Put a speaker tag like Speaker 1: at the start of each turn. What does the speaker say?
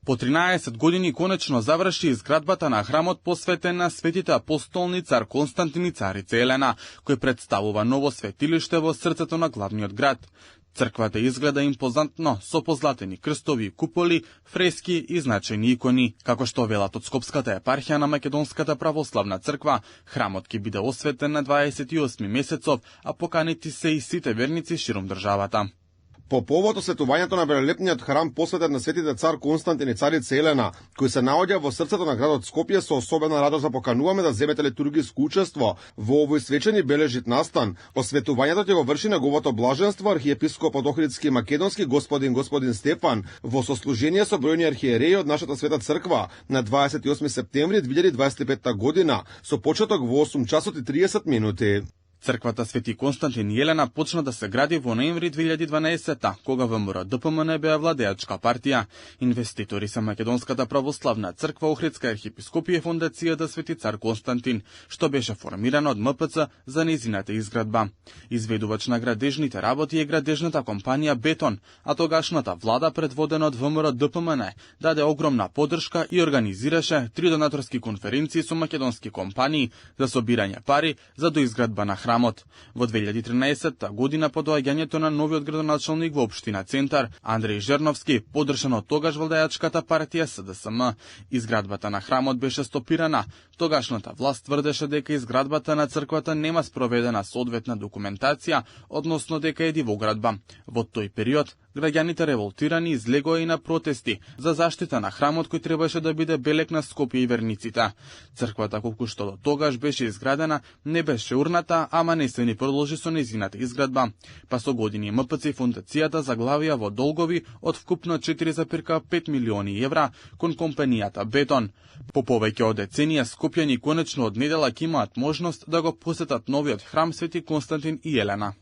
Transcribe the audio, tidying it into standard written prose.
Speaker 1: По 13 години конечно заврши изградбата на храмот посветен на светите апостолни цар Константин и царица Елена, кој представува ново светилиште во срцето на главниот град. Црквата изгледа импозантно, со позлатени крстови и куполи, фрески и значајни икони. Како што велат од Скопската епархија на Македонската православна црква, храмот ќе биде осветен на 28 месецов, а поканети се и сите верници широм државата.
Speaker 2: По повод осветувањето на велелепниот храм посветен на светите цар Константин и царица Елена, кој се наоѓа во срцето на градот Скопје, со особена радост да покануваме да земете литургиско учество во овој свечени бележит настан. Осветувањето ќе го врши неговото блаженство архиепископот Охридски македонски господин Стефан во сослужение со бројни архиереи од нашата света црква на 28 септември 2025 година со почеток во 8 часот и 30 минути.
Speaker 1: Црквата Свети Константин и Елена почна да се гради во ноември 2012-та, кога ВМРО ДПМН беа владеачка партија. Инвеститори се Македонската православна црква, Охридска архиепископија и фондацијата Свети цар Константин, што беше формирана од МПЦ за нејзината изградба. Изведувач на градежните работи е градежната компанија Бетон, а тогашната влада, предводена од ВМРО ДПМН, даде огромна поддршка и организираше 3 донаторски конференции со македонски компании за собирање пари за доизградба на храмот. Во 2013 година по доаѓањето на новиот градоначалник во општина Центар, Андреј Жерновски, поддржан од тогаш владеачката партија СДСМ, изградбата на храмот беше стопирана. Тогашната власт тврдеше дека изградбата на црквата нема спроведена соодветна документација, односно дека е дивоградба. Во тој период, граѓаните револтирани излегоа и на протести за заштита на храмот кој требаше да биде белег на Скопје и верниците. Црквата, колку што до тогаш беше изградена, не беше урната, ама не се ни продолжи со нејзината изградба. Па со години МПЦ и фондацијата заглавија во долгови од вкупно 4,5 милиони евра кон компанијата Бетон. По повеќе од деценија скопјани конечно од недела ќе имаат можност да го посетат новиот храм Свети Константин и Елена.